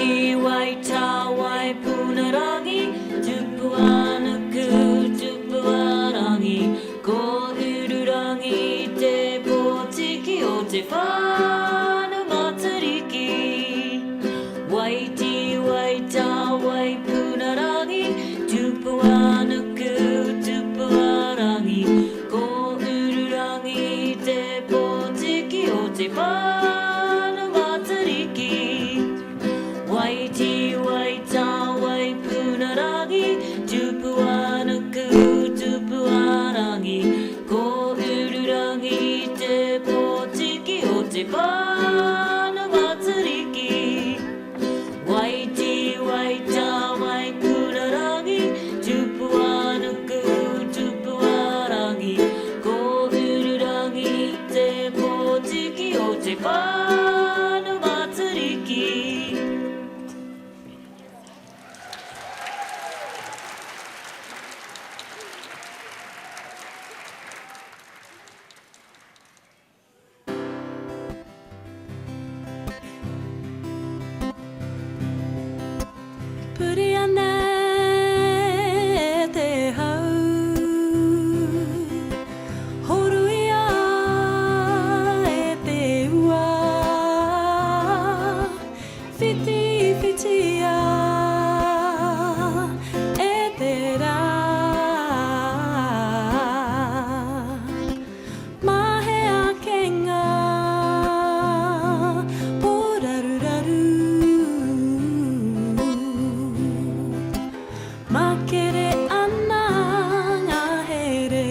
YTY punarangi tupuanaku tupuarangi koulurangi te potiki o te whānu matariki YTY punarangi tupuanaku tupuarangi koulurangi te potiki o te whānu matariki YTY punarangi tupuanaku tupuarangi koulurangi te potiki o te whānu matariki YTY punarangi tupuanaku tupuarangi koulurangi te potiki o te whānu matariki Puriane te hau Horuia e te ua Whiti whitia e te rā Mahea kenga poraruraru Makere ana ngā here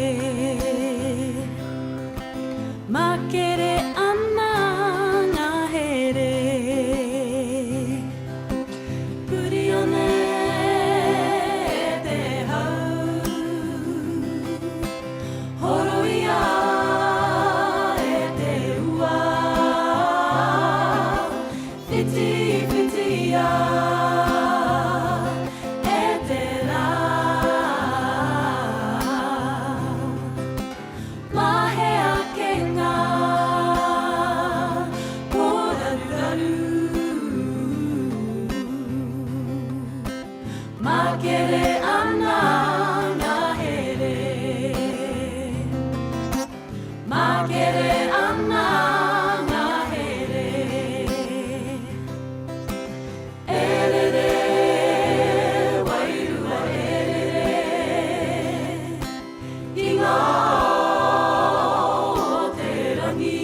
Makere ana ngā here Purione te hau Horoia e te ua Whiti whitia Makere ana ngā here Makere ana ngā here Erere wairua erere I ngā te rangi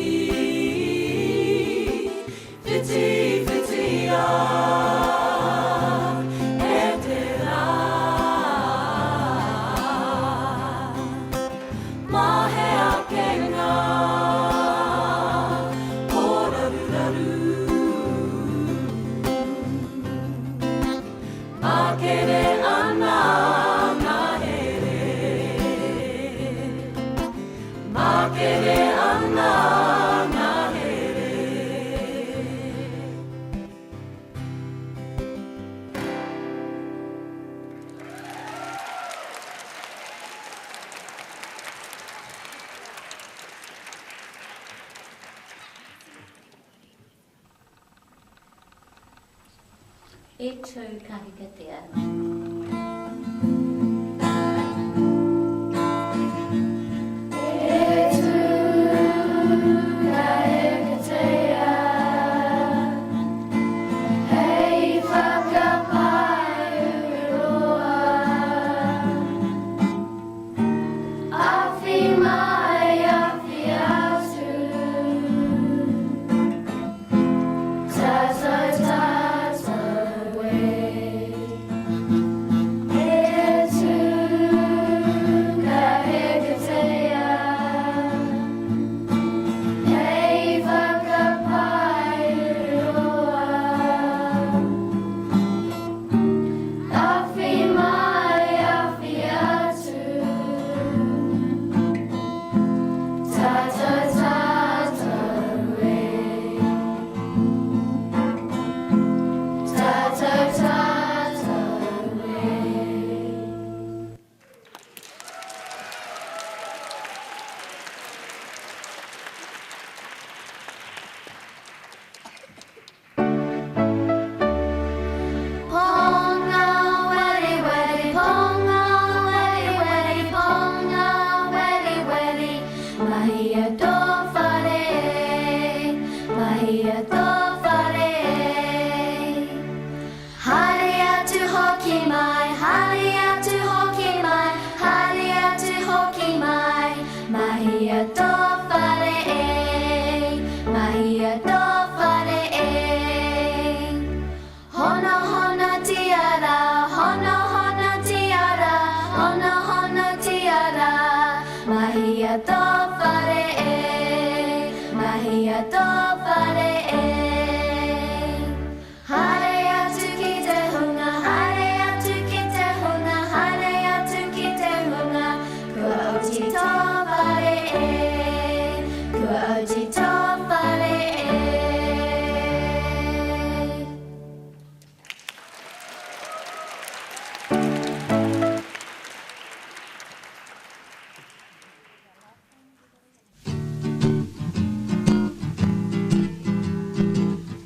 Whiti whitia Makere ana ngā here Makere ana ngā here E tū kahikatea. Tato, tato, way. Mahia tō whare e, mahia tō whare e. Hare atu ki te hunga, hare atu ki te hunga, hare atu ki te hunga. Kua auti tō whare e, kua auti tō whare e.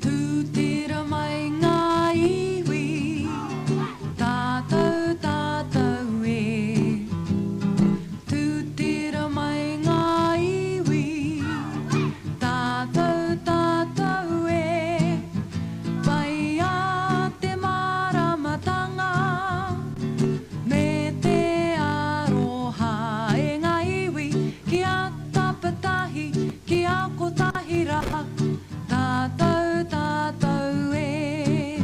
Tūtira mai ngā iwi, tātou tātou e. Tūtira mai ngā iwi, tātou tātou e. Pai a te maramatanga, me te aroha e ngā iwi, ki a tapatahi, ki a kotahira. Tātou tātou e.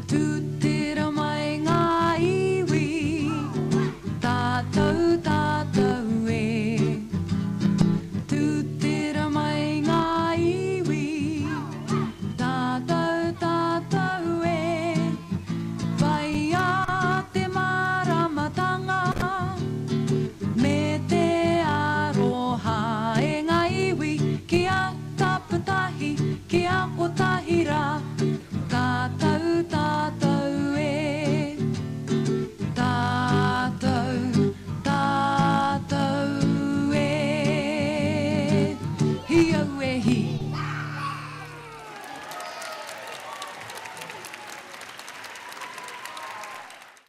Tūtira mai ngā iwi, tātou tātou e. Tūtira mai ngā iwi, tātou tātou e. Vai a te maramatanga, me te aroha e ngā iwi, ki a tapatahi,